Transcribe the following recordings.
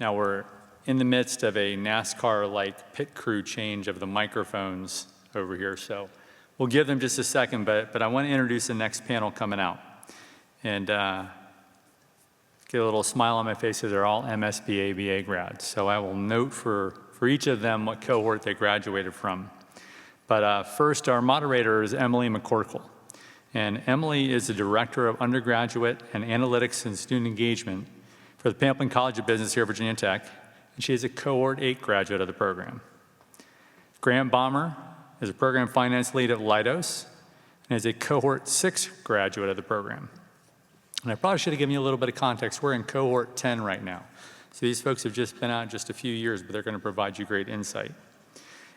Now we're in the midst of a NASCAR-like pit crew change of the microphones over here, so we'll give them just a second, but I want to introduce the next panel coming out. And get a little smile on my face because they're all MSB ABA grads. So I will note for each of them what cohort they graduated from. But first, our moderator is Emily McCorkle. And Emily is the Director of Undergraduate and Analytics and Student Engagement for the Pamplin College of Business here at Virginia Tech, and she is a Cohort 8 graduate of the program. Grant Bomber is a Program Finance Lead at Leidos and is a Cohort 6 graduate of the program. And I probably should have given you a little bit of context. We're in Cohort 10 right now. So these folks have just been out just a few years, but they're going to provide you great insight.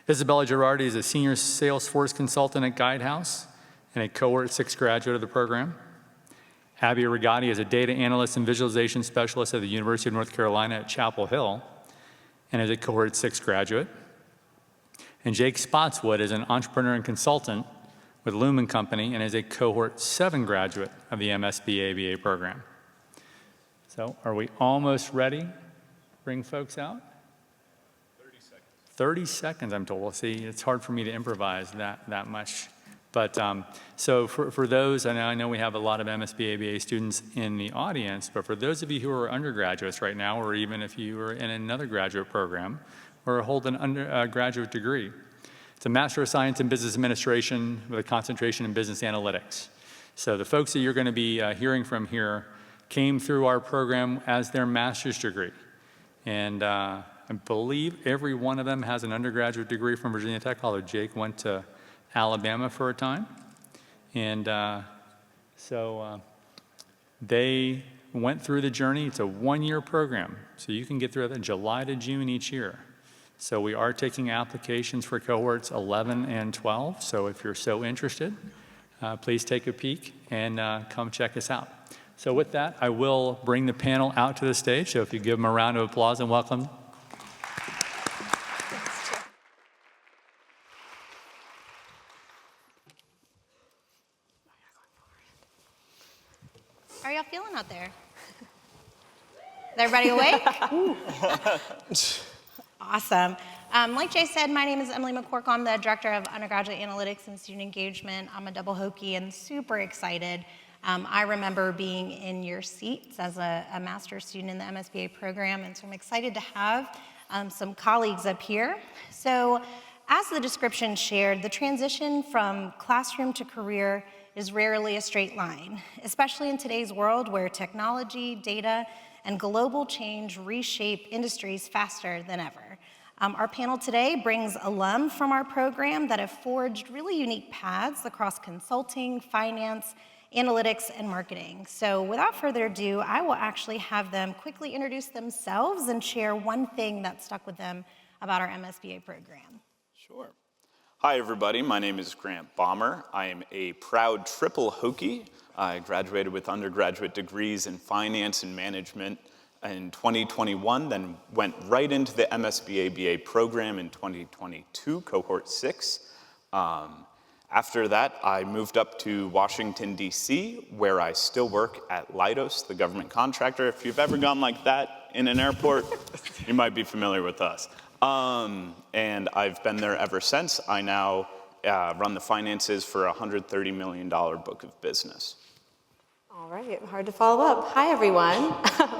Isabella Girardi is a Senior Salesforce Consultant at Guidehouse and a Cohort 6 graduate of the program. Abby Rigatti is a Data Analyst and Visualization Specialist at the University of North Carolina at Chapel Hill and is a Cohort 6 graduate. And Jake Spotswood is an entrepreneur and consultant with Lumen Company and is a Cohort 7 graduate of the MSB ABA program. So are we almost ready to bring folks out? 30 seconds. 30 seconds, I'm told. Well, see, it's hard for me to improvise that much. But so for those, I know we have a lot of MSB ABA students in the audience, but for those of you who are undergraduates right now, or even if you are in another graduate program or hold an undergraduate degree, it's a Master of Science in Business Administration with a concentration in business analytics. So the folks that you're going to be hearing from here came through our program as their master's degree. And I believe every one of them has an undergraduate degree from Virginia Tech, although Jake went to Alabama for a time. And so they went through the journey. It's a one-year program, so you can get through it July to June each year. So we are taking applications for cohorts 11 and 12. So if you're so interested, please take a peek and come check us out. So with that, I will bring the panel out to the stage. So if you give them a round of applause and welcome. How are y'all feeling out there? Is everybody awake? Awesome. Like Jay said, my name is Emily McCorkle. I'm the Director of Undergraduate Analytics and Student Engagement. I'm a double Hokie and super excited. I remember being in your seats as a master's student in the MSBA program, and so I'm excited to have some colleagues up here. So as the description shared, the transition from classroom to career is rarely a straight line, especially in today's world where technology, data, and global change reshape industries faster than ever. Our panel today brings alum from our program that have forged really unique paths across consulting, finance, analytics, and marketing. So without further ado, I will actually have them quickly introduce themselves and share one thing that stuck with them about our MSBA program. Sure. Hi, everybody. My name is Grant Bomber. I am a proud triple Hokie. I graduated with undergraduate degrees in finance and management in 2021, then went right into the MSB ABA program in 2022, cohort 6. After that, I moved up to Washington, D.C., where I still work at Leidos, the government contractor. If you've ever gone like that in an airport, you might be familiar with us. And I've been there ever since. I now run the finances for a $130 million book of business. All right, hard to follow up. Hi, everyone.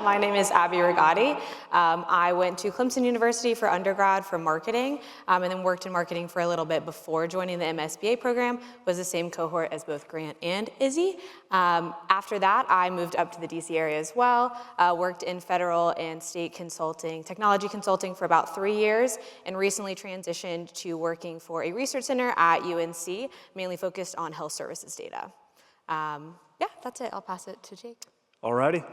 My name is Abby Rigatti. I went to Clemson University for undergrad for marketing, and then worked in marketing for a little bit before joining the MSBA program, was the same cohort as both Grant and Izzy. After that, I moved up to the DC area as well, worked in federal and state consulting, technology consulting for about 3 years, and recently transitioned to working for a research center at UNC, mainly focused on health services data. Yeah, that's it. I'll pass it to Jake. Alrighty.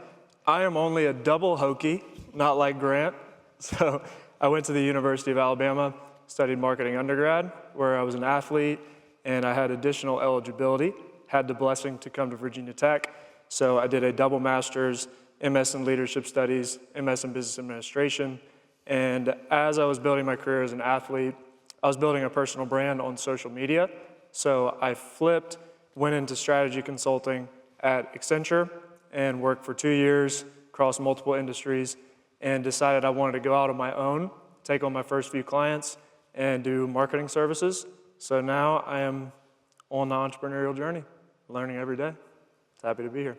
I am only a double Hokie, not like Grant. So I went to the University of Alabama, studied marketing undergrad, where I was an athlete, and I had additional eligibility, had the blessing to come to Virginia Tech. So I did a double master's, MS in leadership studies, MS in business administration. And as I was building my career as an athlete, I was building a personal brand on social media. So I flipped, went into strategy consulting at Accenture and worked for 2 years across multiple industries. and decided I wanted to go out on my own, take on my first few clients, and do marketing services. So now I am on the entrepreneurial journey, learning every day. Happy to be here.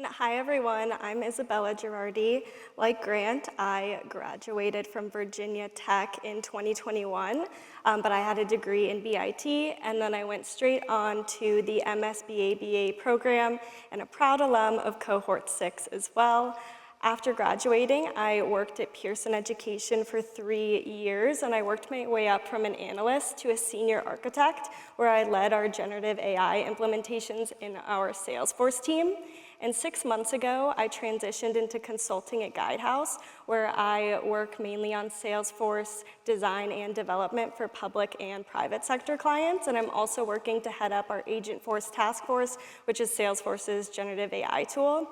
Hi everyone, I'm Isabella Girardi. Like Grant, I graduated from Virginia Tech in 2021, but I had a degree in BIT, and then I went straight on to the MSBA BA program, and a proud alum of Cohort 6 as well. After graduating, I worked at Pearson Education for 3 years, and I worked my way up from an analyst to a senior architect, where I led our generative AI implementations in our Salesforce team. And 6 months ago, I transitioned into consulting at Guidehouse, where I work mainly on Salesforce design and development for public and private sector clients. And I'm also working to head up our Agentforce task force, which is Salesforce's generative AI tool.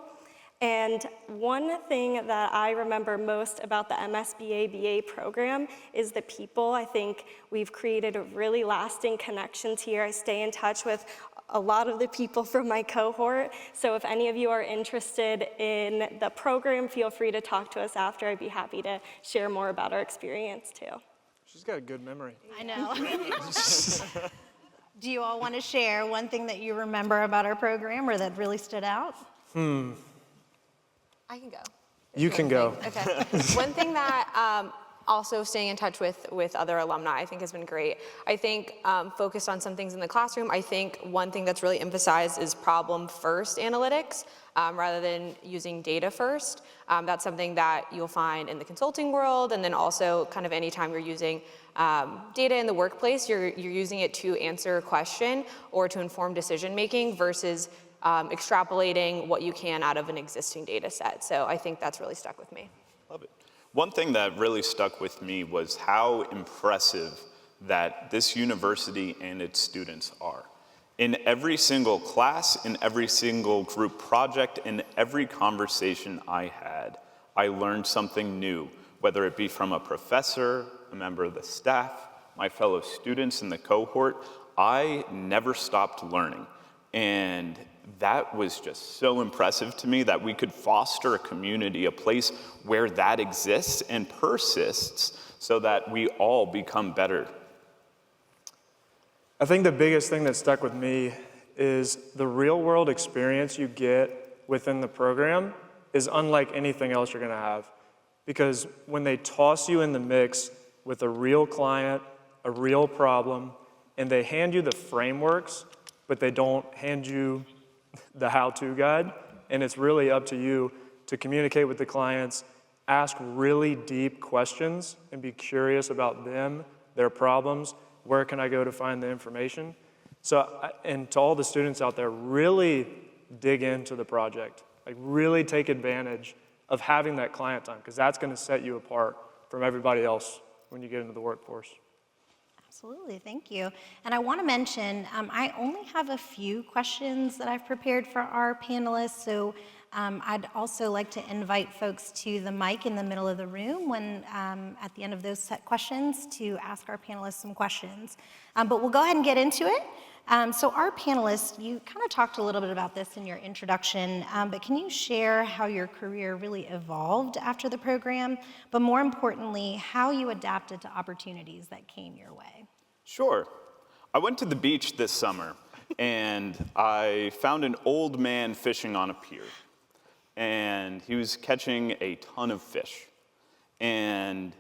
And one thing that I remember most about the MSBA BA program is the people. I think we've created a really lasting connections here. I stay in touch with a lot of the people from my cohort. So if any of you are interested in the program, feel free to talk to us after. I'd be happy to share more about our experience too. She's got a good memory. I know. Do you all want to share one thing that you remember about our program or that really stood out? I can go. You can go. Okay. One thing that also staying in touch with other alumni I think has been great. I think focused on some things in the classroom. I think one thing that's really emphasized is problem first analytics rather than using data first. That's something that you'll find in the consulting world, and then also kind of anytime you're using data in the workplace, you're using it to answer a question or to inform decision making versus extrapolating what you can out of an existing data set. So I think that's really stuck with me. Love it. One thing that really stuck with me was how impressive that this university and its students are. In every single class, in every single group project, in every conversation I had, I learned something new, whether it be from a professor, a member of the staff, my fellow students in the cohort. I never stopped learning. And that was just so impressive to me that we could foster a community, a place where that exists and persists so that we all become better. I think the biggest thing that stuck with me is the real world experience you get within the program is unlike anything else you're going to have. Because when they toss you in the mix with a real client, a real problem, and they hand you the frameworks, but they don't hand you the how-to guide, and it's really up to you to communicate with the clients, ask really deep questions, and be curious about them, their problems, where can I go to find the information? So, and to all the students out there, really dig into the project. Like really take advantage of having that client time, because that's going to set you apart from everybody else when you get into the workforce. Absolutely, thank you. And I want to mention, I only have a few questions that I've prepared for our panelists, so I'd also like to invite folks to the mic in the middle of the room when, at the end of those set questions, to ask our panelists some questions. But we'll go ahead and get into it. So our panelists, you kind of talked a little bit about this in your introduction, but can you share how your career really evolved after the program, but more importantly, how you adapted to opportunities that came your way? Sure. I went to the beach this summer, and I found an old man fishing on a pier. And he was catching a ton of fish. And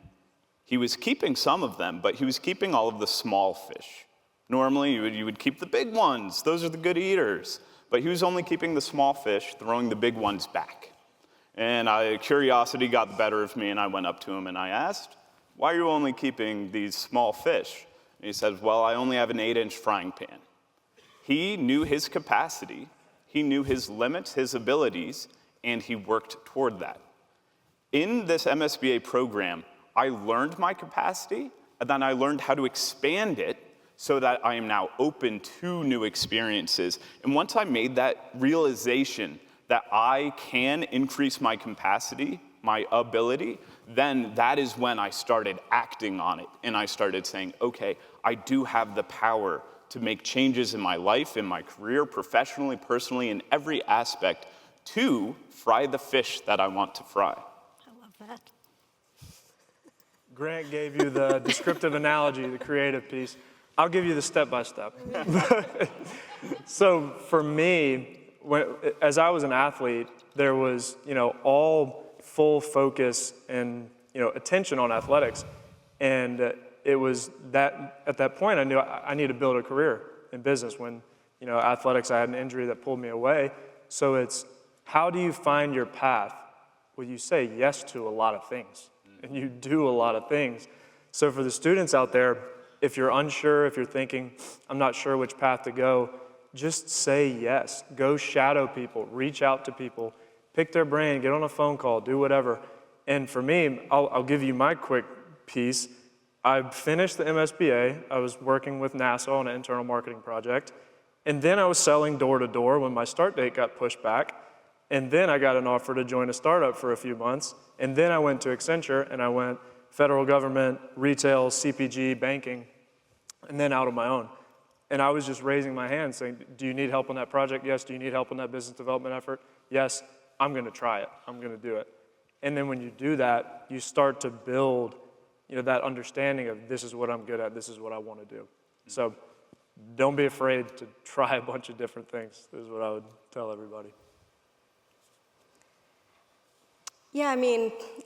he was keeping some of them, but he was keeping all of the small fish. Normally, you would keep the big ones. Those are the good eaters. But he was only keeping the small fish, throwing the big ones back. And curiosity got the better of me, and I went up to him and I asked, "Why are you only keeping these small fish?" And he says, "Well, I only have an 8-inch frying pan." He knew his capacity, he knew his limits, his abilities, and he worked toward that. In this MSBA program, I learned my capacity, and then I learned how to expand it so that I am now open to new experiences. And once I made that realization that I can increase my capacity, my ability, then that is when I started acting on it. And I started saying, okay, I do have the power to make changes in my life, in my career, professionally, personally, in every aspect to fry the fish that I want to fry. I that. Grant gave you the descriptive analogy, the creative piece. I'll give you the step-by-step. So for me, as I was an athlete, there was, all full focus and, attention on athletics. And it was that, at that point, I knew I need to build a career in business. When, athletics, I had an injury that pulled me away. So it's, how do you find your path? Well, you say yes to a lot of things, and you do a lot of things. So for the students out there, if you're unsure, if you're thinking, I'm not sure which path to go, just say yes. Go shadow people, reach out to people, pick their brain, get on a phone call, do whatever. And for me, I'll give you my quick piece. I finished the MSBA. I was working with NASA on an internal marketing project. And then I was selling door to door when my start date got pushed back. And then I got an offer to join a startup for a few months. And then I went to Accenture, and I went federal government, retail, CPG, banking, and then out on my own. And I was just raising my hand saying, do you need help on that project? Yes. Do you need help on that business development effort? Yes. I'm going to try it. I'm going to do it. And then when you do that, you start to build, that understanding of this is what I'm good at, this is what I want to do. So don't be afraid to try a bunch of different things, is what I would tell everybody. Yeah,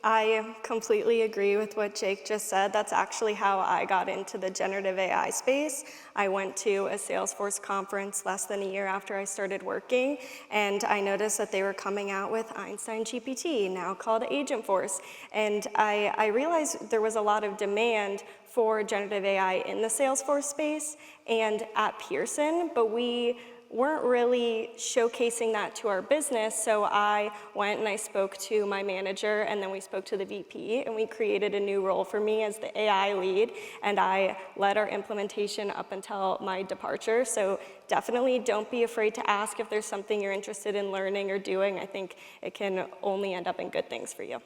I completely agree with what Jake just said. That's actually how I got into the generative AI space. I went to a Salesforce conference less than a year after I started working, and I noticed that they were coming out with Einstein GPT, now called Agentforce. And I realized there was a lot of demand for generative AI in the Salesforce space and at Pearson, but we weren't really showcasing that to our business, so I went and I spoke to my manager, and then we spoke to the VP, and we created a new role for me as the AI lead, and I led our implementation up until my departure. So definitely don't be afraid to ask if there's something you're interested in learning or doing. I think it can only end up in good things for you.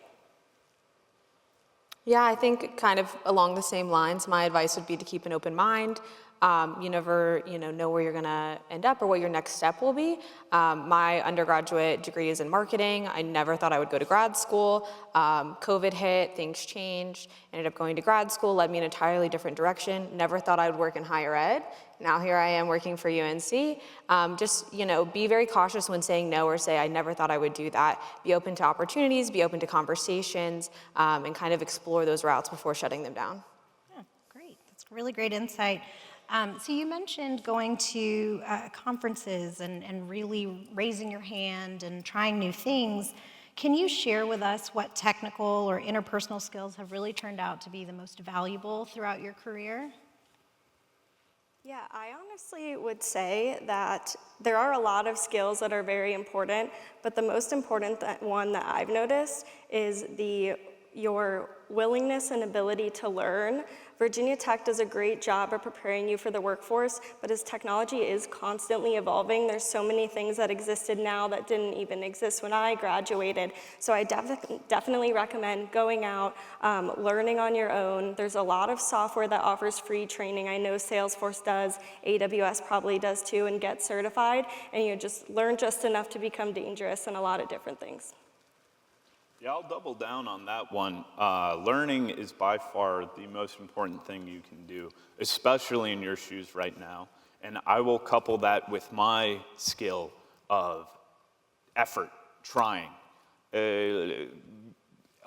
Yeah, I think kind of along the same lines, my advice would be to keep an open mind. You never, know where you're going to end up or what your next step will be. My undergraduate degree is in marketing. I never thought I would go to grad school. COVID hit, things changed. Ended up going to grad school, led me in an entirely different direction. Never thought I would work in higher ed. Now here I am working for UNC. Just, be very cautious when saying no or say, I never thought I would do that. Be open to opportunities, be open to conversations, and kind of explore those routes before shutting them down. Yeah, great. That's really great insight. So you mentioned going to conferences and really raising your hand and trying new things. Can you share with us what technical or interpersonal skills have really turned out to be the most valuable throughout your career? Yeah, I honestly would say that there are a lot of skills that are very important, but the most important one that I've noticed is your willingness and ability to learn. Virginia Tech does a great job of preparing you for the workforce, but as technology is constantly evolving, there's so many things that existed now that didn't even exist when I graduated. So I definitely recommend going out, learning on your own. There's a lot of software that offers free training. I know Salesforce does, AWS probably does too, and get certified, and you just learn just enough to become dangerous and a lot of different things. Yeah, I'll double down on that one. Learning is by far the most important thing you can do, especially in your shoes right now. And I will couple that with my skill of effort, trying. A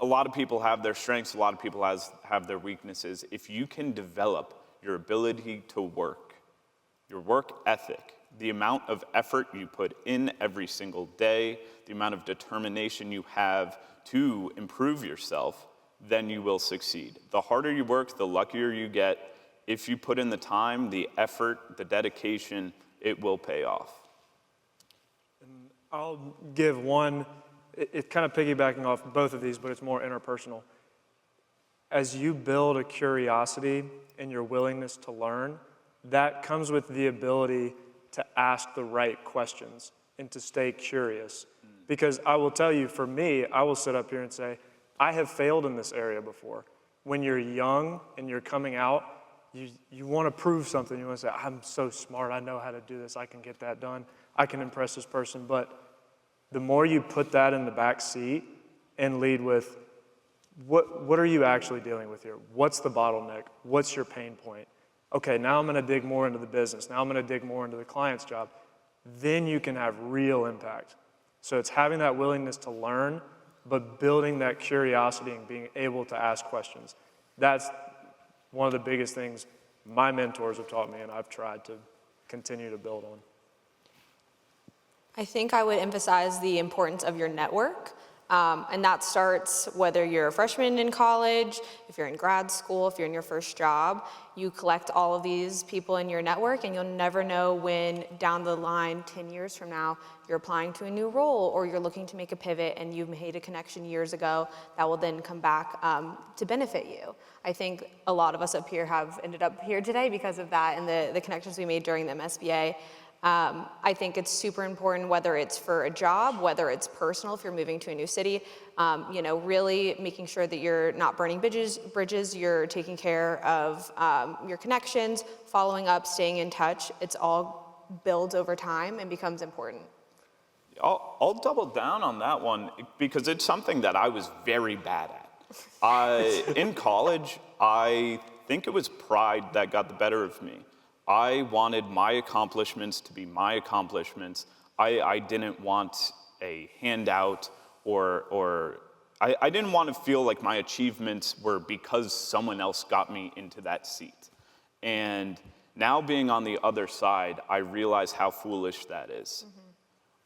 lot of people have their strengths, a lot of people have their weaknesses. If you can develop your ability to work, your work ethic, the amount of effort you put in every single day, the amount of determination you have to improve yourself, then you will succeed. The harder you work, the luckier you get. If you put in the time, the effort, the dedication, it will pay off. And I'll give one, it's kind of piggybacking off both of these, but it's more interpersonal. As you build a curiosity and your willingness to learn, that comes with the ability to ask the right questions and to stay curious. Because I will tell you, for me, I will sit up here and say, I have failed in this area before. When you're young and you're coming out, you want to prove something. You want to say, I'm so smart, I know how to do this, I can get that done, I can impress this person. But the more you put that in the back seat and lead with, what are you actually dealing with here? What's the bottleneck? What's your pain point? Okay, now I'm gonna dig more into the business. Now I'm gonna dig more into the client's job. Then you can have real impact. So it's having that willingness to learn, but building that curiosity and being able to ask questions. That's one of the biggest things my mentors have taught me, and I've tried to continue to build on. I think I would emphasize the importance of your network. And that starts whether you're a freshman in college, if you're in grad school, if you're in your first job, you collect all of these people in your network, and you'll never know when down the line, 10 years from now, you're applying to a new role or you're looking to make a pivot and you made a connection years ago that will then come back to benefit you. I think a lot of us up here have ended up here today because of that and the connections we made during the MSBA. I think it's super important, whether it's for a job, whether it's personal, if you're moving to a new city, really making sure that you're not burning bridges, you're taking care of your connections, following up, staying in touch. It's all builds over time and becomes important. I'll double down on that one because it's something that I was very bad at. In college, I think it was pride that got the better of me. I wanted my accomplishments to be my accomplishments. I didn't want a handout or I didn't want to feel like my achievements were because someone else got me into that seat. And now being on the other side, I realize how foolish that is. Mm-hmm.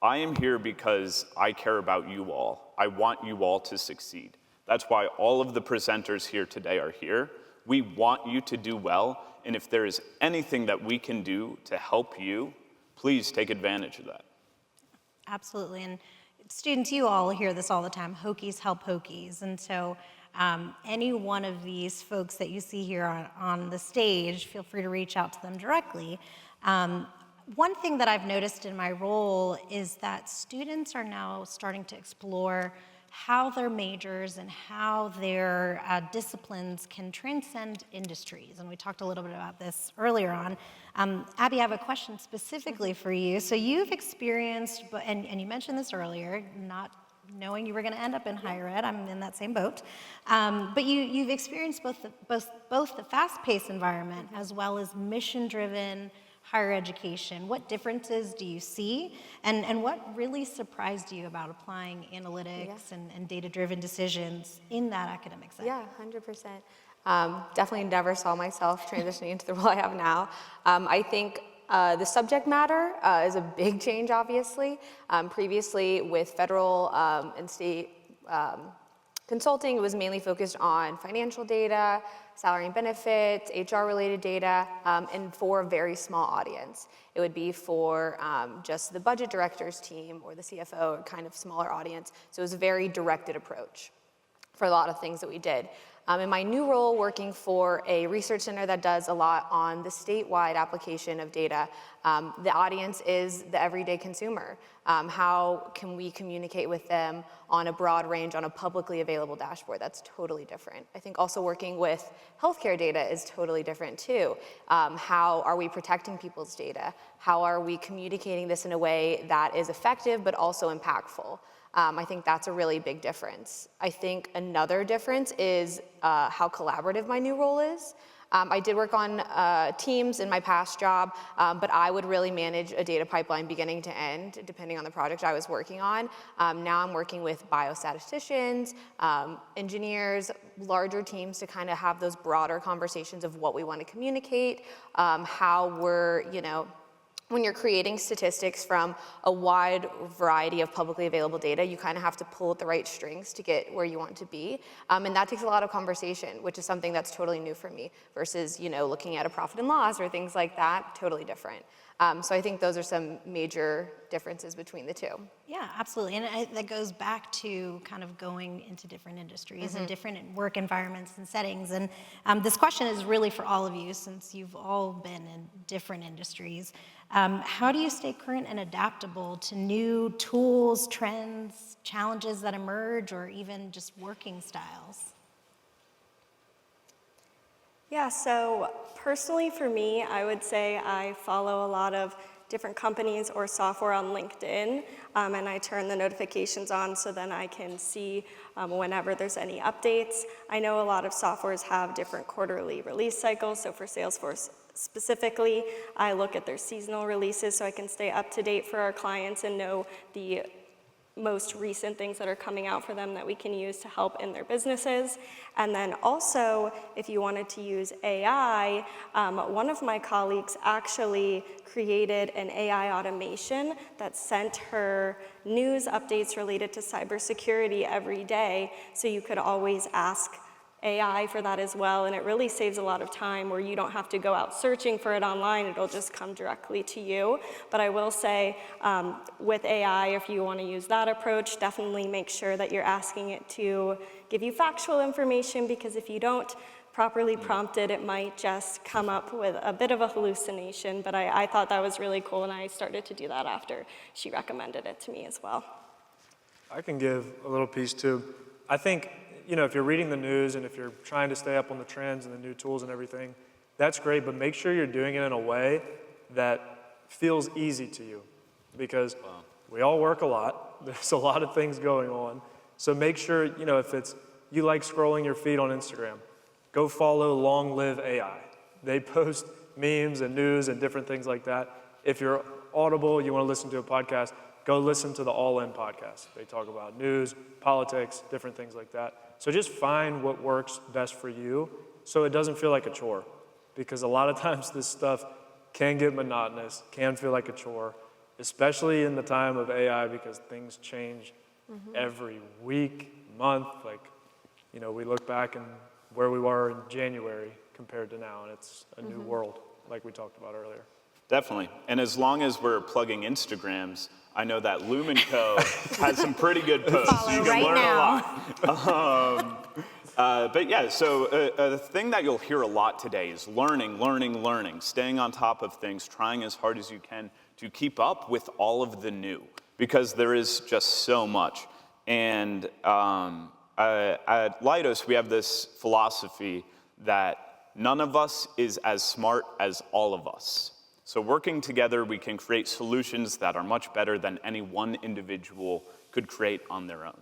I am here because I care about you all. I want you all to succeed. That's why all of the presenters here today are here. We want you to do well. And if there is anything that we can do to help you, please take advantage of that. Absolutely. And students, you all hear this all the time, Hokies help Hokies. And so any one of these folks that you see here on the stage, feel free to reach out to them directly. One thing that I've noticed in my role is that students are now starting to explore how their majors and how their disciplines can transcend industries. And we talked a little bit about this earlier on. Abby, I have a question specifically for you. So you've experienced, and you mentioned this earlier, not knowing you were gonna end up in higher ed, I'm in that same boat. But you've experienced both the fast-paced environment as well as mission-driven higher education. What differences do you see? And what really surprised you about applying analytics and data-driven decisions in that academic setting? Yeah, 100%. Definitely never saw myself transitioning into the role I have now. I think the subject matter is a big change, obviously. Previously, with federal and state consulting, it was mainly focused on financial data, salary and benefits, HR-related data, and for a very small audience. It would be for just the budget director's team or the CFO, kind of smaller audience. So it was a very directed approach for a lot of things that we did. In my new role, working for a research center that does a lot on the statewide application of data, the audience is the everyday consumer. How can we communicate with them on a broad range on a publicly available dashboard? That's totally different. I think also working with healthcare data is totally different too. How are we protecting people's data? How are we communicating this in a way that is effective but also impactful? I think that's a really big difference. I think another difference is how collaborative my new role is. I did work on teams in my past job, but I would really manage a data pipeline beginning to end, depending on the project I was working on. Now I'm working with biostatisticians, engineers, larger teams to kind of have those broader conversations of what we want to communicate, how we're, when you're creating statistics from a wide variety of publicly available data, you kind of have to pull at the right strings to get where you want to be. And that takes a lot of conversation, which is something that's totally new for me versus, looking at a profit and loss or things like that, totally different. So I think those are some major differences between the two. Yeah, absolutely. And that goes back to kind of going into different industries and different work environments and settings. And this question is really for all of you, since you've all been in different industries. How do you stay current and adaptable to new tools, trends, challenges that emerge, or even just working styles? Yeah, so personally for me, I would say I follow a lot of different companies or software on LinkedIn, and I turn the notifications on so then I can see whenever there's any updates. I know a lot of softwares have different quarterly release cycles, so for Salesforce specifically, I look at their seasonal releases so I can stay up to date for our clients and know the most recent things that are coming out for them that we can use to help in their businesses. And then also, if you wanted to use AI, one of my colleagues actually created an AI automation that sent her news updates related to cybersecurity every day, so you could always ask AI for that as well, and it really saves a lot of time where you don't have to go out searching for it online, it'll just come directly to you. But I will say, with AI, if you want to use that approach, definitely make sure that you're asking it to give you factual information, because if you don't properly prompt it, it might just come up with a bit of a hallucination. But I thought that was really cool, and I started to do that after she recommended it to me as well. I can give a little piece too. I think, if you're reading the news and if you're trying to stay up on the trends and the new tools and everything, that's great, but make sure you're doing it in a way that feels easy to you, because we all work a lot. There's a lot of things going on. So make sure, if it's, you like scrolling your feed on Instagram, go follow Long Live AI. They post memes and news and different things like that. If you're Audible, you want to listen to a podcast, go listen to the All In podcast. They talk about news, politics, different things like that. So just find what works best for you so it doesn't feel like a chore. Because a lot of times this stuff can get monotonous, can feel like a chore, especially in the time of AI, because things change every week, month. We look back and where we were in January compared to now, and it's a new world, like we talked about earlier. Definitely. And as long as we're plugging Instagrams, I know that Lumen Co. has some pretty good posts. Follow You can right learn now. a lot. But yeah, so a thing that you'll hear a lot today is learning, staying on top of things, trying as hard as you can to keep up with all of the new, because there is just so much. And at Leidos, we have this philosophy that none of us is as smart as all of us. So working together, we can create solutions that are much better than any one individual could create on their own.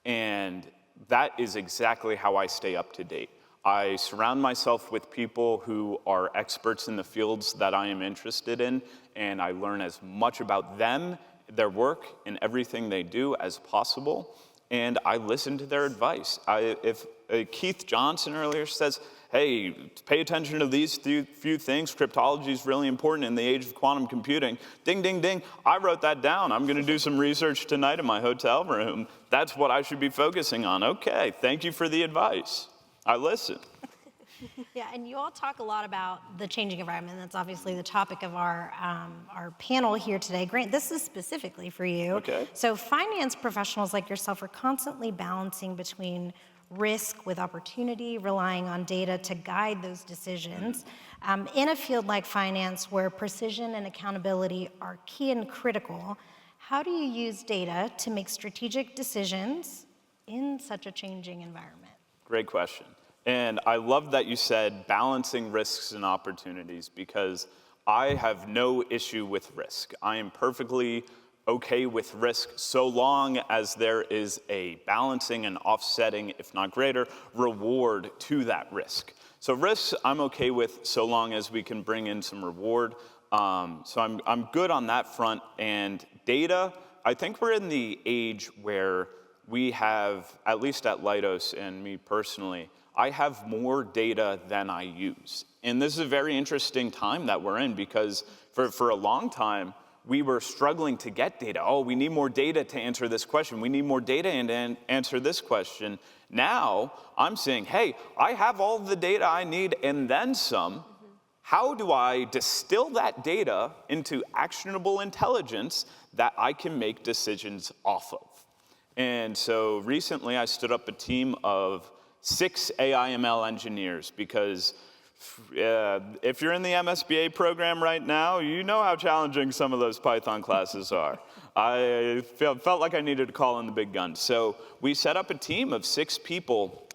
And that is exactly how I stay up to date. I surround myself with people who are experts in the fields that I am interested in, and I learn as much about them, their work, and everything they do as possible, and I listen to their advice. If Keith Johnson earlier says, hey, pay attention to these few things. Cryptology is really important in the age of quantum computing. Ding, ding, ding. I wrote that down. I'm going to do some research tonight in my hotel room. That's what I should be focusing on. Okay, thank you for the advice. I listen. Yeah, and you all talk a lot about the changing environment. That's obviously the topic of our panel here today. Grant, this is specifically for you. Okay. So finance professionals like yourself are constantly balancing between risk with opportunity, relying on data to guide those decisions. In a field like finance, where precision and accountability are key and critical, how do you use data to make strategic decisions in such a changing environment? Great question. And I love that you said balancing risks and opportunities, because I have no issue with risk. I am perfectly okay with risk so long as there is a balancing and offsetting, if not greater, reward to that risk. So risks I'm okay with so long as we can bring in some reward. So I'm good on that front. And data, I think we're in the age where we have, at least at Leidos and me personally, I have more data than I use. And this is a very interesting time that we're in, because for a long time, we were struggling to get data. Oh, we need more data to answer this question. We need more data to answer this question. Now, I'm saying, hey, I have all the data I need and then some. How do I distill that data into actionable intelligence that I can make decisions off of? And so recently, I stood up a team of 6 AI/ML engineers, because if you're in the MSBA program right now, you know how challenging some of those Python classes are. I felt like I needed to call in the big guns. So we set up a team of 6 people,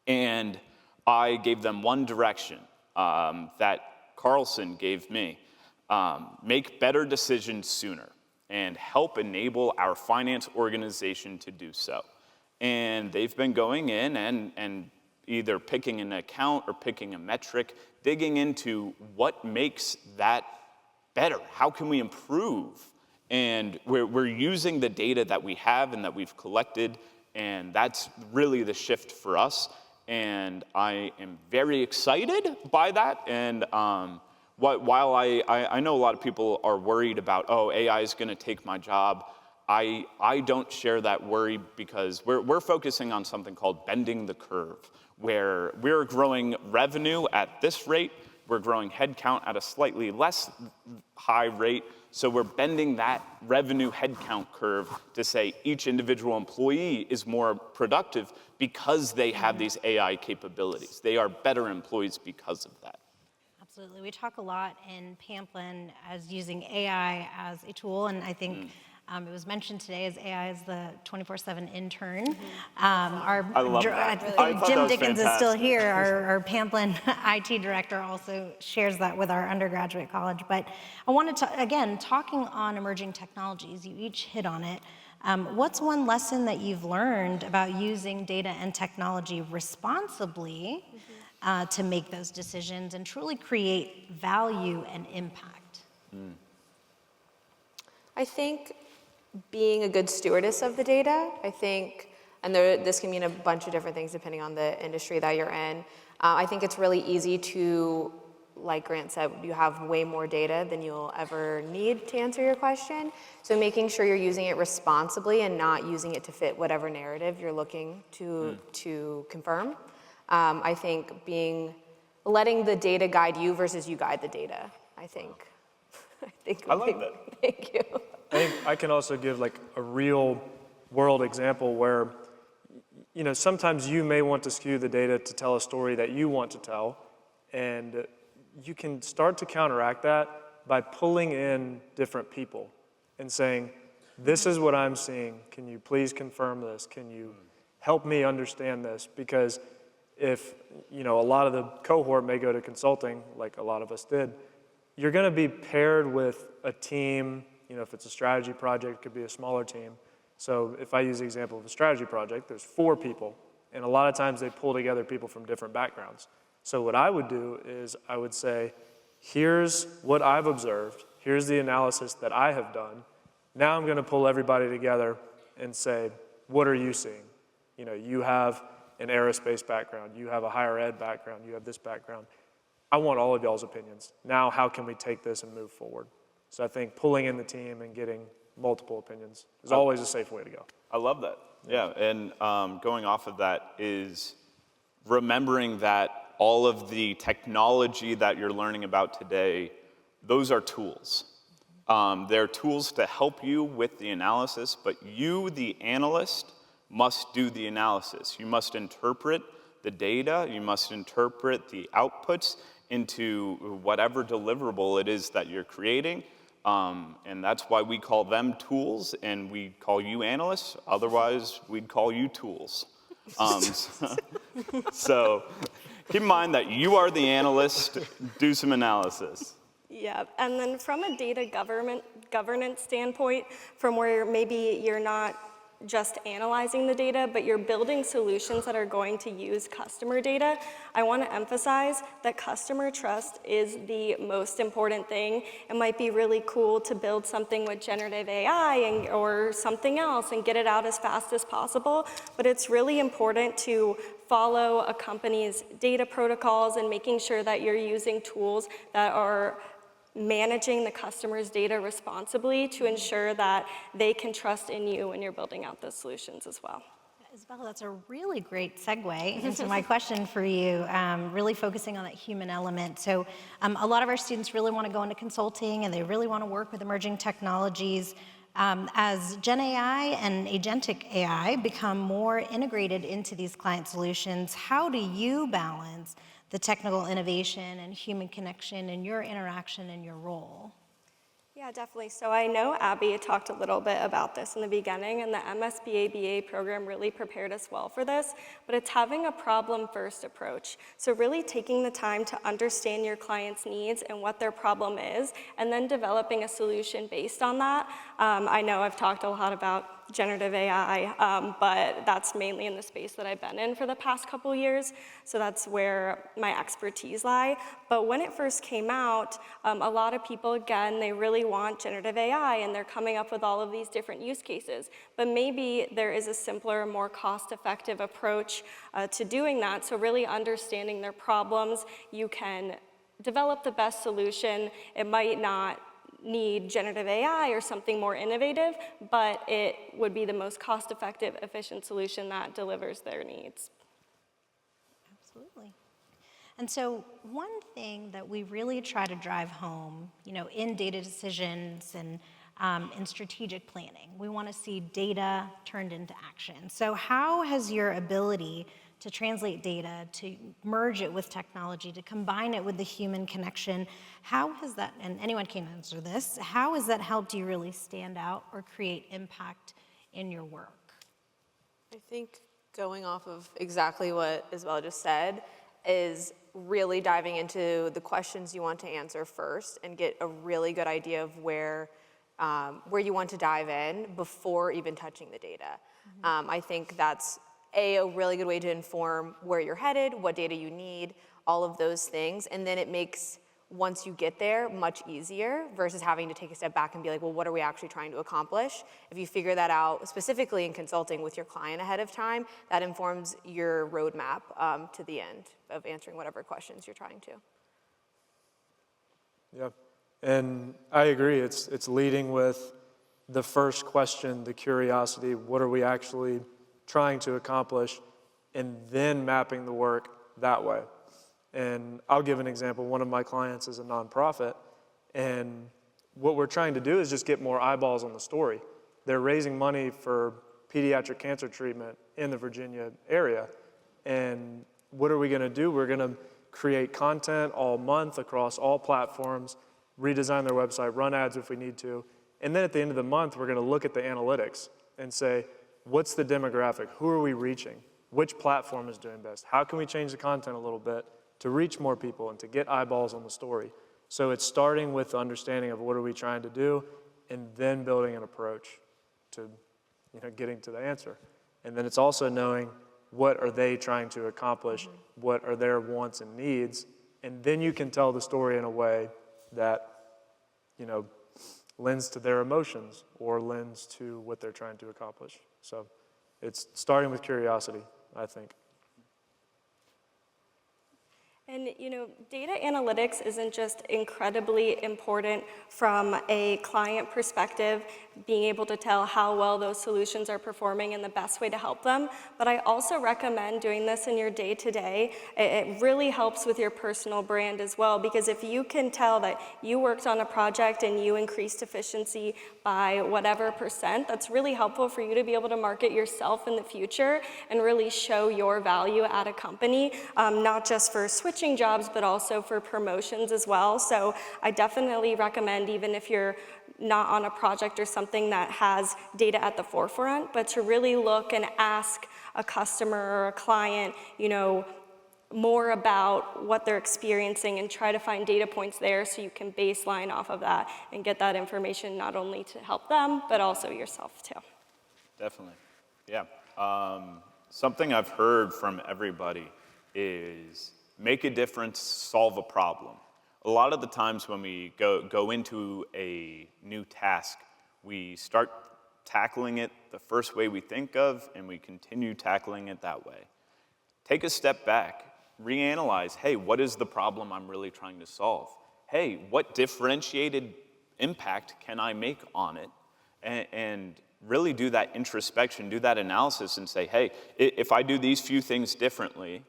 and I gave them one direction that Carlson gave me. make better decisions sooner and help enable our finance organization to do so. And they've been going in and either picking an account or picking a metric, digging into what makes that better. How can we improve? And we're using the data that we have and that we've collected, and that's really the shift for us. And I am very excited by that. And while I know a lot of people are worried about, oh, AI is going to take my job, I don't share that worry, because we're focusing on something called bending the curve, where we're growing revenue at this rate, we're growing headcount at a slightly less high rate, so we're bending that revenue headcount curve to say each individual employee is more productive because they have these AI capabilities. They are better employees because of that. Absolutely. We talk a lot in Pamplin as using AI as a tool, and I think it was mentioned today as AI is the 24/7 intern. I love that. I think Jim Dickens is still here. Our Pamplin IT director also shares that with our undergraduate college. But I wanted to, again, talking on emerging technologies, you each hit on it. What's one lesson that you've learned about using data and technology responsibly to make those decisions and truly create value and impact? I think being a good stewardess of the data, I think, and this can mean a bunch of different things depending on the industry that you're in. I think it's really easy to, like Grant said, you have way more data than you'll ever need to answer your question. So making sure you're using it responsibly and not using it to fit whatever narrative you're looking to confirm. I think letting the data guide you versus you guide the data, I think. I like that. Thank you. I think I can also give like a real world example where, sometimes you may want to skew the data to tell a story that you want to tell, and you can start to counteract that by pulling in different people and saying, this is what I'm seeing. Can you please confirm this? Can you help me understand this? Because if, a lot of the cohort may go to consulting, like a lot of us did, you're going to be paired with a team. If it's a strategy project, it could be a smaller team. So if I use the example of a strategy project, there's 4 people, and a lot of times they pull together people from different backgrounds. So what I would do is I would say, here's what I've observed, here's the analysis that I have done. Now I'm going to pull everybody together and say, what are you seeing? You have an aerospace background, you have a higher ed background, you have this background. I want all of y'all's opinions. Now how can we take this and move forward? So I think pulling in the team and getting multiple opinions is always a safe way to go. I love that. Yeah, and going off of that is remembering that all of the technology that you're learning about today, those are tools. They're tools to help you with the analysis, but you, the analyst, must do the analysis. You must interpret the data, you must interpret the outputs into whatever deliverable it is that you're creating. And that's why we call them tools, and we call you analysts. Otherwise, we'd call you tools. So keep in mind that you are the analyst. Do some analysis. Yeah, and then from a data governance standpoint, from where maybe you're not just analyzing the data, but you're building solutions that are going to use customer data, I want to emphasize that customer trust is the most important thing. It might be really cool to build something with generative AI or something else and get it out as fast as possible, but it's really important to follow a company's data protocols and making sure that you're using tools that are managing the customer's data responsibly to ensure that they can trust in you when you're building out those solutions as well. Isabella, that's a really great segue into my question for you, really focusing on that human element. So a lot of our students really want to go into consulting and they really want to work with emerging technologies. As Gen AI and agentic AI become more integrated into these client solutions, how do you balance the technical innovation and human connection in your interaction and your role? Yeah, definitely. So I know Abby talked a little bit about this in the beginning, and the MSBA BA program really prepared us well for this, but it's having a problem-first approach. So really taking the time to understand your client's needs and what their problem is, and then developing a solution based on that. I know I've talked a lot about generative AI, but that's mainly in the space that I've been in for the past couple years, so that's where my expertise lie. But when it first came out, a lot of people, again, they really want generative AI, and they're coming up with all of these different use cases. But maybe there is a simpler, more cost-effective approach to doing that, so really understanding their problems, you can develop the best solution. It might not need generative AI or something more innovative, but it would be the most cost-effective, efficient solution that delivers their needs. Absolutely. And so one thing that we really try to drive home, in data decisions and in strategic planning, we want to see data turned into action. So how has your ability to translate data, to merge it with technology, to combine it with the human connection, how has that, and anyone can answer this, how has that helped you really stand out or create impact in your work? I think going off of exactly what Isabella just said is really diving into the questions you want to answer first and get a really good idea of where you want to dive in before even touching the data. I think that's a really good way to inform where you're headed, what data you need, all of those things, and then it makes, once you get there, much easier versus having to take a step back and be like, well, what are we actually trying to accomplish? If you figure that out, specifically in consulting with your client ahead of time, that informs your roadmap to the end of answering whatever questions you're trying to. Yeah, and I agree. It's leading with the first question, the curiosity, what are we actually trying to accomplish, and then mapping the work that way. And I'll give an example. One of my clients is a nonprofit, and what we're trying to do is just get more eyeballs on the story. They're raising money for pediatric cancer treatment in the Virginia area, and what are we going to do? We're going to create content all month across all platforms, redesign their website, run ads if we need to, and then at the end of the month, we're going to look at the analytics and say, what's the demographic? Who are we reaching? Which platform is doing best? How can we change the content a little bit to reach more people and to get eyeballs on the story? So it's starting with the understanding of what are we trying to do, and then building an approach to getting to the answer. And then it's also knowing what are they trying to accomplish, what are their wants and needs, and then you can tell the story in a way that lends to their emotions or lends to what they're trying to accomplish. So it's starting with curiosity, I think. And data analytics isn't just incredibly important from a client perspective, being able to tell how well those solutions are performing and the best way to help them, but I also recommend doing this in your day-to-day. It really helps with your personal brand as well, because if you can tell that you worked on a project and you increased efficiency by whatever %, that's really helpful for you to be able to market yourself in the future and really show your value at a company, not just for switching jobs, but also for promotions as well. So I definitely recommend, even if you're not on a project or something that has data at the forefront, but to really look and ask a customer or a client, more about what they're experiencing and try to find data points there so you can baseline off of that and get that information not only to help them, but also yourself too. Definitely, yeah. Something I've heard from everybody is make a difference, solve a problem. A lot of the times when we go into a new task, we start tackling it the first way we think of, and we continue tackling it that way. Take a step back, reanalyze, hey, what is the problem I'm really trying to solve? Hey, what differentiated impact can I make on it? And really do that introspection, do that analysis and say, hey, if I do these few things differently,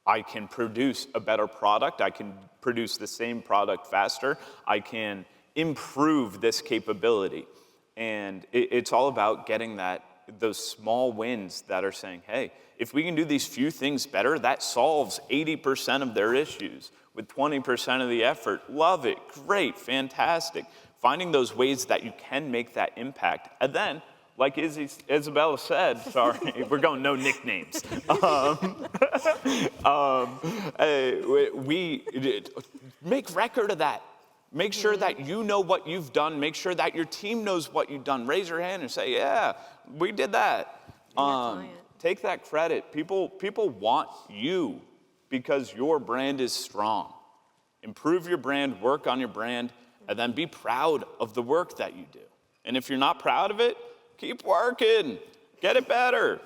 I can produce a better product, I can produce the same product faster, I can improve this capability. And it's all about getting those small wins that are saying, hey, if we can do these few things better, that solves 80% of their issues with 20% of the effort. Love it, great, fantastic. finding those ways that you can make that impact. And then, like Isabella said, sorry, we're going no nicknames. We make record of that. Make sure that you know what you've done. Make sure that your team knows what you've done. Raise your hand and say, yeah, we did that. Take that credit. People want you because your brand is strong. Improve your brand, work on your brand, and then be proud of the work that you do. And if you're not proud of it, keep working. Get it better.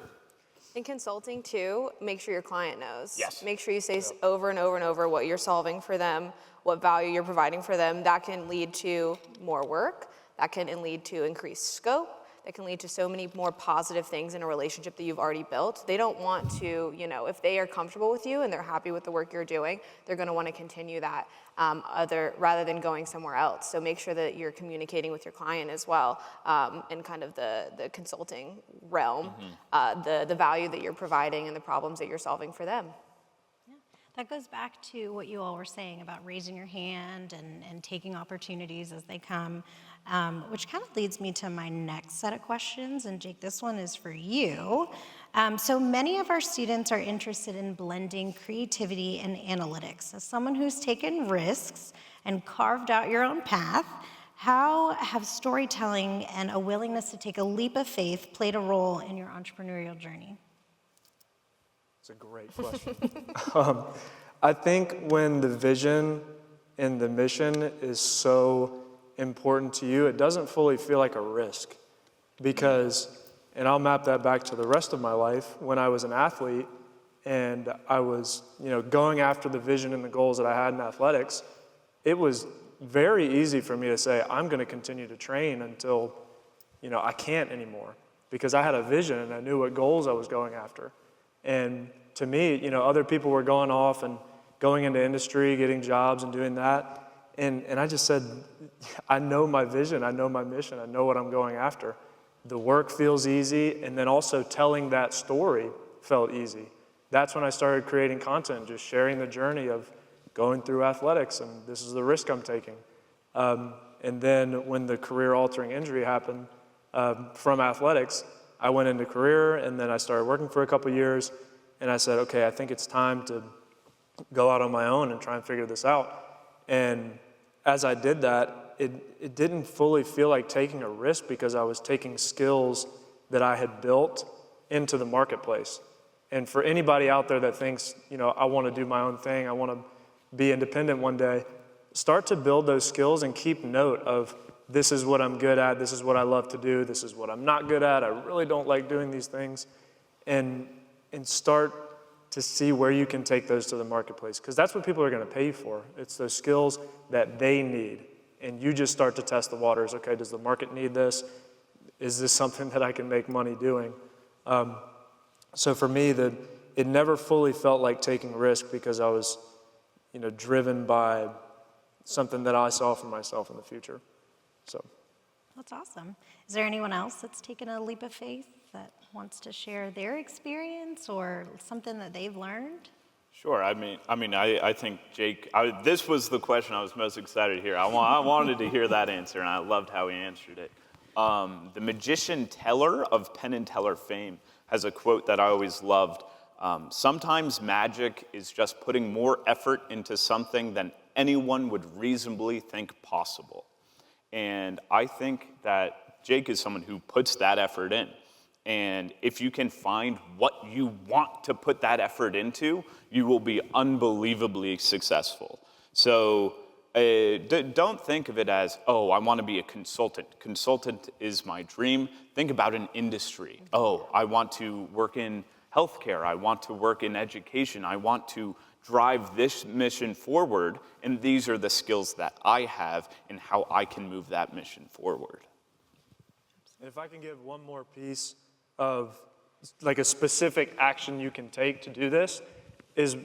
In consulting too, make sure your client knows. Yes. Make sure you say over and over and over what you're solving for them, what value you're providing for them. That can lead to more work. That can lead to increased scope. That can lead to so many more positive things in a relationship that you've already built. They don't want to, if they are comfortable with you and they're happy with the work you're doing, they're going to want to continue that rather than going somewhere else. So make sure that you're communicating with your client as well in kind of the consulting realm, the value that you're providing and the problems that you're solving for them. That goes back to what you all were saying about raising your hand and taking opportunities as they come, which kind of leads me to my next set of questions. And Jake, this one is for you. So many of our students are interested in blending creativity and analytics. As someone who's taken risks and carved out your own path, how have storytelling and a willingness to take a leap of faith played a role in your entrepreneurial journey? It's a great question. I think when the vision and the mission is so important to you, it doesn't fully feel like a risk. Because, and I'll map that back to the rest of my life, when I was an athlete and I was, going after the vision and the goals that I had in athletics, it was very easy for me to say, I'm going to continue to train until, I can't anymore. Because I had a vision and I knew what goals I was going after. And to me, other people were going off and going into industry, getting jobs and doing that. And I just said, I know my vision, I know my mission, I know what I'm going after. The work feels easy, and then also telling that story felt easy. That's when I started creating content, just sharing the journey of going through athletics, and this is the risk I'm taking. And then when the career-altering injury happened from athletics, I went into career, and then I started working for a couple years, and I said, okay, I think it's time to go out on my own and try and figure this out. And as I did that, it didn't fully feel like taking a risk because I was taking skills that I had built into the marketplace. And for anybody out there that thinks, I want to do my own thing, I want to be independent one day, start to build those skills and keep note of this is what I'm good at, this is what I love to do, this is what I'm not good at, I really don't like doing these things. And start to see where you can take those to the marketplace, because that's what people are going to pay you for. It's those skills that they need, and you just start to test the waters. Okay, does the market need this? Is this something that I can make money doing? So for me, it never fully felt like taking risk because I was, driven by something that I saw for myself in the future. So. That's awesome. Is there anyone else that's taken a leap of faith that wants to share their experience or something that they've learned? Sure. I think Jake, this was the question I was most excited to hear. I wanted to hear that answer, and I loved how he answered it. The magician Teller of Penn and Teller fame has a quote that I always loved. Sometimes magic is just putting more effort into something than anyone would reasonably think possible. And I think that Jake is someone who puts that effort in. And if you can find what you want to put that effort into, you will be unbelievably successful. So don't think of it as, oh, I want to be a consultant. Consultant is my dream. Think about an industry. Oh, I want to work in healthcare. I want to work in education. I want to drive this mission forward, and these are the skills that I have and how I can move that mission forward. And if I can give one more piece of like a specific action you can take to do this, is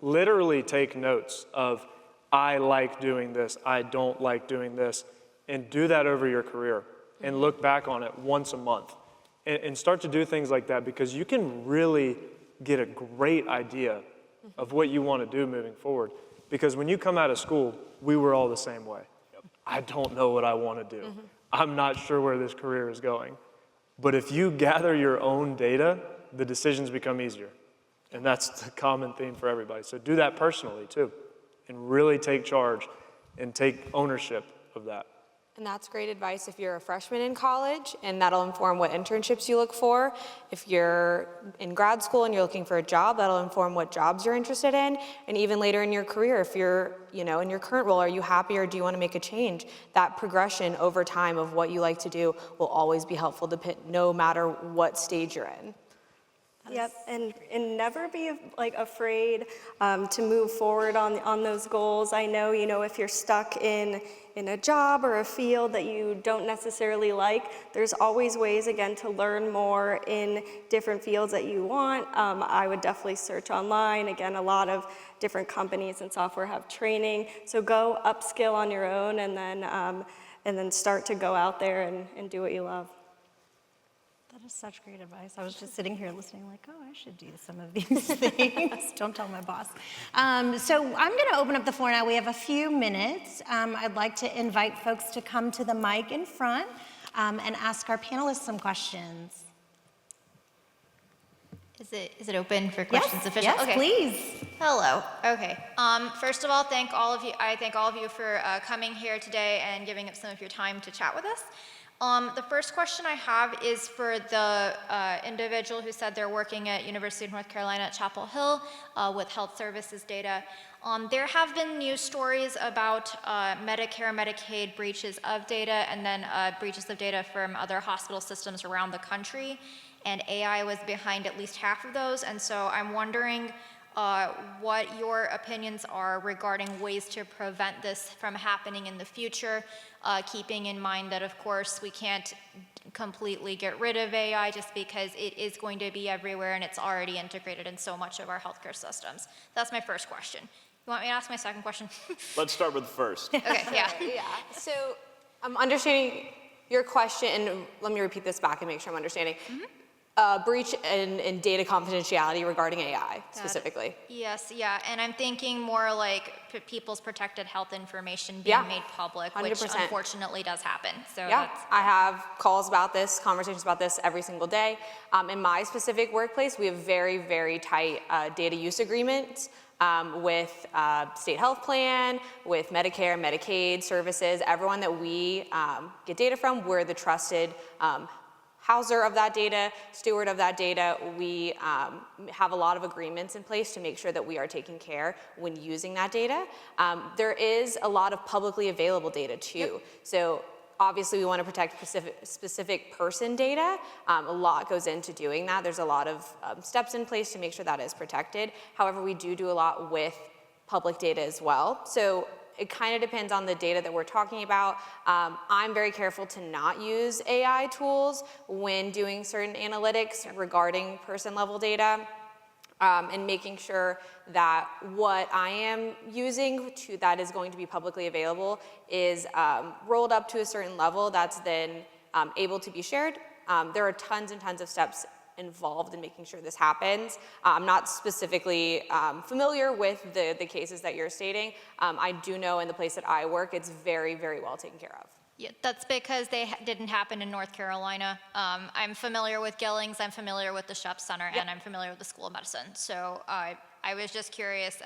literally take notes of, I like doing this, I don't like doing this, and do that over your career and look back on it once a month and start to do things like that, because you can really get a great idea of what you want to do moving forward. Because when you come out of school, we were all the same way. I don't know what I want to do. I'm not sure where this career is going. But if you gather your own data, the decisions become easier. And that's the common theme for everybody. So do that personally too, and really take charge and take ownership of that. And that's great advice if you're a freshman in college, and that'll inform what internships you look for. If you're in grad school and you're looking for a job, that'll inform what jobs you're interested in. And even later in your career, if you're, in your current role, are you happy or do you want to make a change? That progression over time of what you like to do will always be helpful no matter what stage you're in. Yep, and never be afraid to move forward on those goals. I know, if you're stuck in a job or a field that you don't necessarily like, there's always ways, again, to learn more in different fields that you want. I would definitely search online. Again, a lot of different companies and software have training. So go upskill on your own and then start to go out there and do what you love. That is such great advice. I was just sitting here listening like, oh, I should do some of these things. Don't tell my boss. So I'm going to open up the floor now. We have a few minutes. I'd like to invite folks to come to the mic in front and ask our panelists some questions. Is it open for questions official? Yes, okay. Please. Hello. Okay. First of all, I thank all of you for coming here today and giving up some of your time to chat with us. The first question I have is for the individual who said they're working at University of North Carolina at Chapel Hill with health services data. There have been news stories about Medicare, Medicaid breaches of data and then breaches of data from other hospital systems around the country. And AI was behind at least half of those. And so I'm wondering what your opinions are regarding ways to prevent this from happening in the future, keeping in mind that, of course, we can't completely get rid of AI just because it is going to be everywhere and it's already integrated in so much of our healthcare systems. That's my first question. You want me to ask my second question? Let's start with the first. Okay, yeah. So I'm understanding your question, and let me repeat this back and make sure I'm understanding. Breach in data confidentiality regarding AI specifically. Yes, yeah, and I'm thinking more like people's protected health information being made public, 100%. Which unfortunately does happen. So yeah, I have calls about this, conversations about this every single day. In my specific workplace, we have very, very tight data use agreements with state health plan, with Medicare, Medicaid services, everyone that we get data from, we're the trusted houser of that data, steward of that data. We have a lot of agreements in place to make sure that we are taking care when using that data. There is a lot of publicly available data too. Yep. So obviously we want to protect specific person data. A lot goes into doing that. There's a lot of steps in place to make sure that is protected. However, we do a lot with public data as well. So it kind of depends on the data that we're talking about. I'm very careful to not use AI tools when doing certain analytics regarding person-level data, and making sure that what I am using that is going to be publicly available is rolled up to a certain level that's then able to be shared. There are tons and tons of steps involved in making sure this happens. I'm not specifically familiar with the cases that you're stating. I do know in the place that I work, it's very, very well taken care of. Yeah, that's because they didn't happen in North Carolina. I'm familiar with Gillings, I'm familiar with the Shep Center, and I'm familiar with the School of Medicine. So I was just curious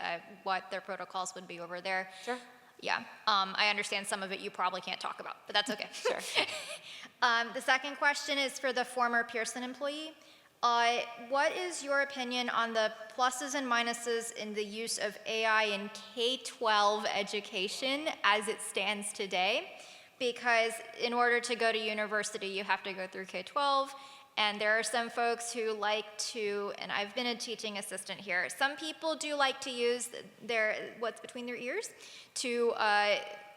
what their protocols would be over there. Sure. Yeah, I understand some of it you probably can't talk about, but that's okay. Sure. The second question is for the former Pearson employee. What is your opinion on the pluses and minuses in the use of AI in K-12 education as it stands today? Because in order to go to university, you have to go through K-12, and there are some folks who like to, and I've been a teaching assistant here, some people do like to use what's between their ears to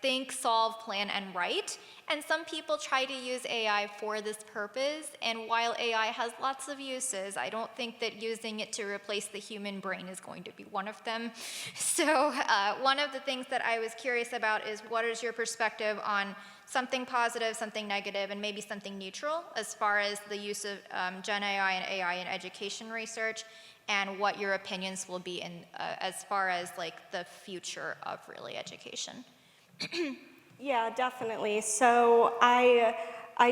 think, solve, plan, and write. And some people try to use AI for this purpose. And while AI has lots of uses, I don't think that using it to replace the human brain is going to be one of them. So one of the things that I was curious about is what is your perspective on something positive, something negative, and maybe something neutral as far as the use of Gen AI and AI in education research, and what your opinions will be in as far as like the future of really education. Yeah, definitely. So I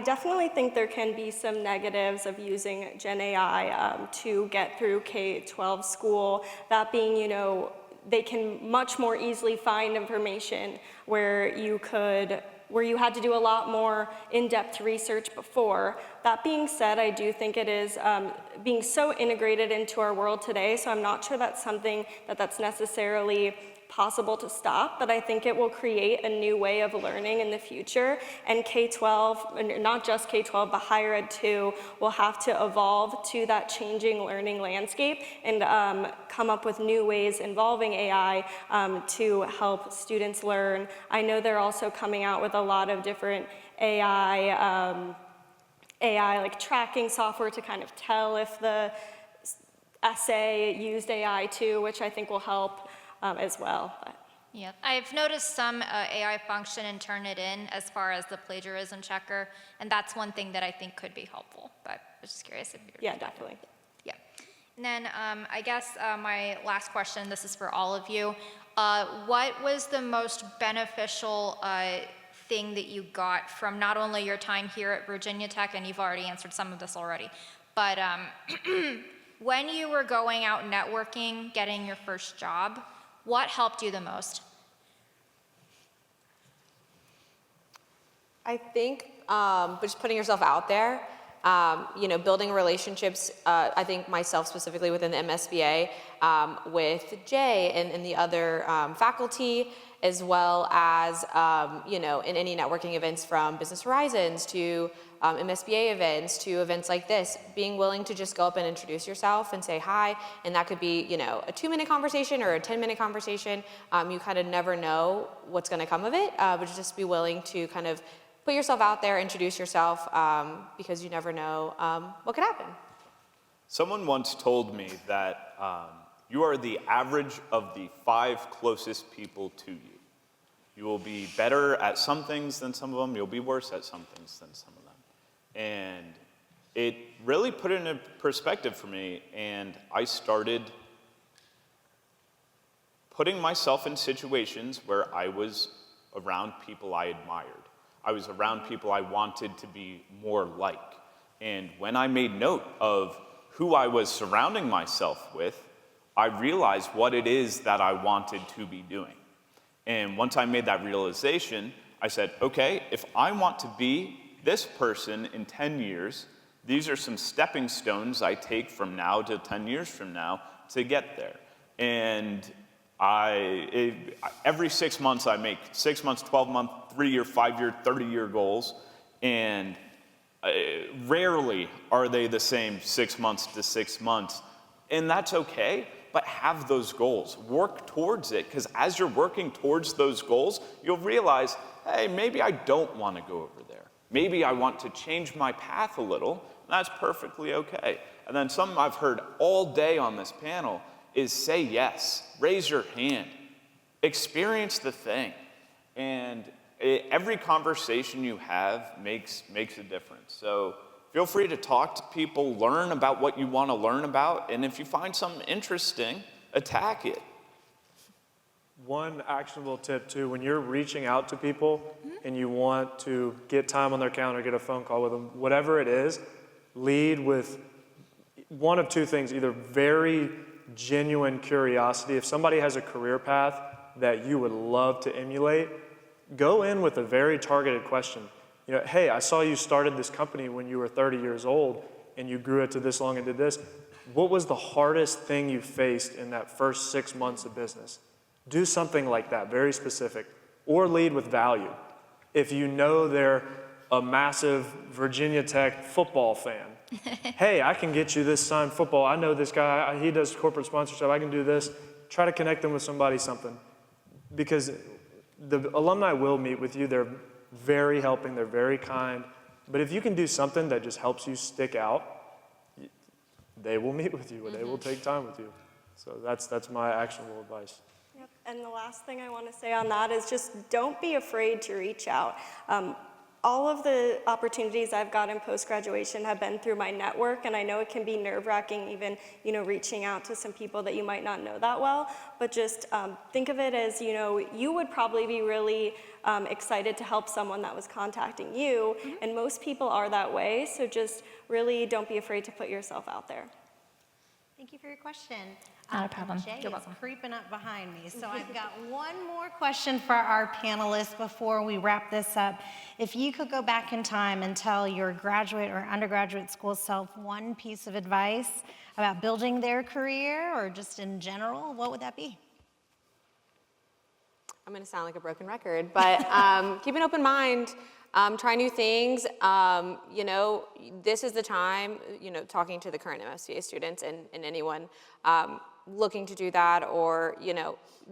definitely think there can be some negatives of using Gen AI to get through K-12 school. That being, they can much more easily find information where you had to do a lot more in-depth research before. That being said, I do think it is being so integrated into our world today, so I'm not sure that's something that's necessarily possible to stop, but I think it will create a new way of learning in the future, and K-12, and not just K-12, but higher ed too, will have to evolve to that changing learning landscape and come up with new ways involving AI to help students learn. I know they're also coming out with a lot of different AI like tracking software to kind of tell if the essay used AI too, which I think will help as well. Yeah, I've noticed some AI function in Turnitin as far as the plagiarism checker, and that's one thing that I think could be helpful, but I was just curious if you're... Yeah, definitely. Yeah. And then I guess my last question, this is for all of you. What was the most beneficial thing that you got from not only your time here at Virginia Tech, and you've already answered some of this already, but when you were going out networking, getting your first job, what helped you the most? I think just putting yourself out there, building relationships, I think myself specifically within the MSBA, with Jay and the other faculty, as well as, in any networking events from Business Horizons to MSBA events to events like this, being willing to just go up and introduce yourself and say hi, and that could be, a 2-minute conversation or a 10-minute conversation. You kind of never know what's going to come of it, but just be willing to kind of put yourself out there, introduce yourself, because you never know what could happen. Someone once told me that you are the average of the 5 closest people to you. You will be better at some things than some of them. You'll be worse at some things than some of them. And it really put it in perspective for me, and I started putting myself in situations where I was around people I admired. I was around people I wanted to be more like. And when I made note of who I was surrounding myself with, I realized what it is that I wanted to be doing. And once I made that realization, I said, okay, if I want to be this person in 10 years, these are some stepping stones I take from now to 10 years from now to get there. And every 6 months I make 6 months, 12-month, 3-year, 5-year, 30-year goals, and rarely are they the same 6 months to 6 months. And that's okay, but have those goals. Work towards it, because as you're working towards those goals, you'll realize, hey, maybe I don't want to go over there. Maybe I want to change my path a little, and that's perfectly okay. And then something I've heard all day on this panel is say yes, raise your hand, experience the thing. And every conversation you have makes a difference. So feel free to talk to people, learn about what you want to learn about, and if you find something interesting, attack it. One actionable tip too, when you're reaching out to people and you want to get time on their calendar, get a phone call with them, whatever it is, lead with one of two things, either very genuine curiosity. If somebody has a career path that you would love to emulate, go in with a very targeted question. Hey, I saw you started this company when you were 30 years old and you grew it to this long and did this. What was the hardest thing you faced in that first 6 months of business? Do something like that, very specific. Or lead with value. If you know they're a massive Virginia Tech football fan, hey, I can get you this signed football. I know this guy, he does corporate sponsorship, I can do this. Try to connect them with somebody, something. Because the alumni will meet with you. They're very helping, they're very kind. But if you can do something that just helps you stick out, they will meet with you, they will take time with you. So that's my actionable advice. Yep. And the last thing I want to say on that is just don't be afraid to reach out. all of the opportunities I've gotten post-graduation have been through my network, and I know it can be nerve-wracking even, reaching out to some people that you might not know that well, but just think of it as, you would probably be really excited to help someone that was contacting you, and most people are that way, so just really don't be afraid to put yourself out there. Thank you for your question. Not a problem. Jay You're is welcome. creeping up behind me. So I've got one more question for our panelists before we wrap this up. If you could go back in time and tell your graduate or undergraduate school self one piece of advice about building their career or just in general, what would that be? I'm going to sound like a broken record, but keep an open mind. Try new things. This is the time, talking to the current MSCA students and anyone looking to do that, or,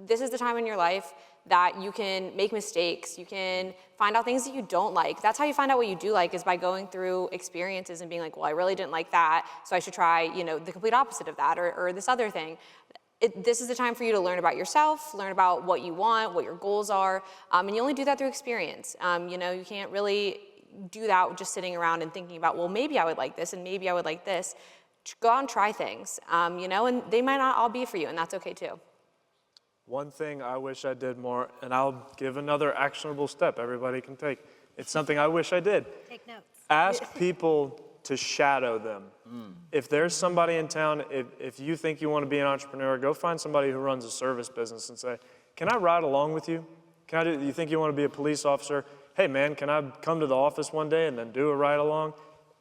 this is the time in your life that you can make mistakes. You can find out things that you don't like. That's how you find out what you do like, is by going through experiences and being like, well, I really didn't like that, so I should try, the complete opposite of that, or this other thing. This is the time for you to learn about yourself, learn about what you want, what your goals are, and you only do that through experience. You can't really do that just sitting around and thinking about, well, maybe I would like this and maybe I would like this. Go out and try things, and they might not all be for you, and that's okay too. One thing I wish I did more, and I'll give another actionable step everybody can take. It's something I wish I did. Take notes. Ask people to shadow them. If there's somebody in town, if you think you want to be an entrepreneur, go find somebody who runs a service business and say, can I ride along with you? You think you want to be a police officer? Hey man, can I come to the office one day and then do a ride along?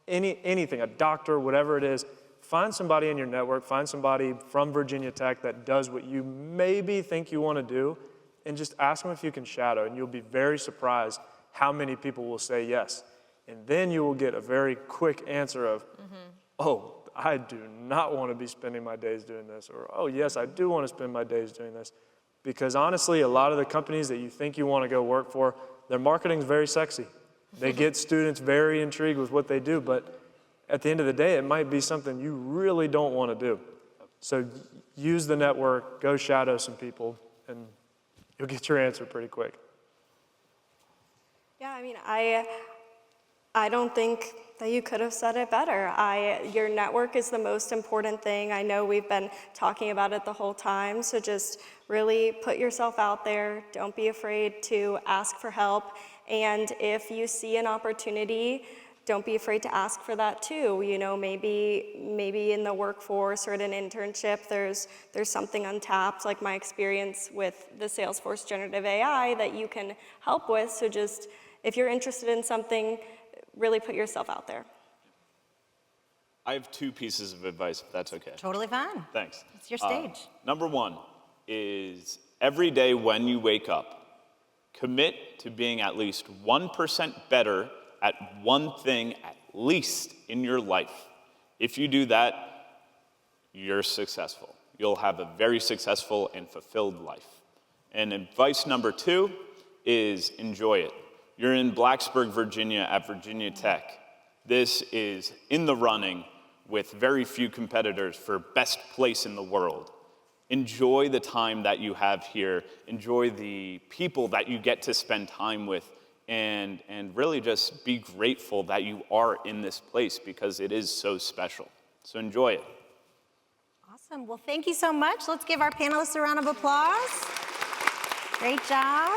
Anything, a doctor, whatever it is, find somebody in your network, find somebody from Virginia Tech that does what you maybe think you want to do, and just ask them if you can shadow, and you'll be very surprised how many people will say yes. And then you will get a very quick answer of, oh, I do not want to be spending my days doing this, or, oh, yes, I do want to spend my days doing this. Because honestly, a lot of the companies that you think you want to go work for, their marketing is very sexy. They get students very intrigued with what they do, but at the end of the day, it might be something you really don't want to do. So use the network, go shadow some people, and you'll get your answer pretty quick. Yeah, I mean, I don't think that you could have said it better. Your network is the most important thing. I know we've been talking about it the whole time, so just really put yourself out there. Don't be afraid to ask for help. And if you see an opportunity, don't be afraid to ask for that too. Maybe in the workforce or at an internship, there's something untapped, like my experience with the Salesforce generative AI that you can help with. So just, if you're interested in something, really put yourself out there. I have two pieces of advice, if that's okay. Totally fine. Thanks. It's your stage. Number one is every day when you wake up, commit to being at least 1% better at one thing at least in your life. If you do that, you're successful. You'll have a very successful and fulfilled life. And advice number two is enjoy it. You're in Blacksburg, Virginia at Virginia Tech. This is in the running with very few competitors for best place in the world. Enjoy the time that you have here. Enjoy the people that you get to spend time with. And really just be grateful that you are in this place because it is so special. So enjoy it. Awesome. Well, thank you so much. Let's give our panelists a round of applause. Great job.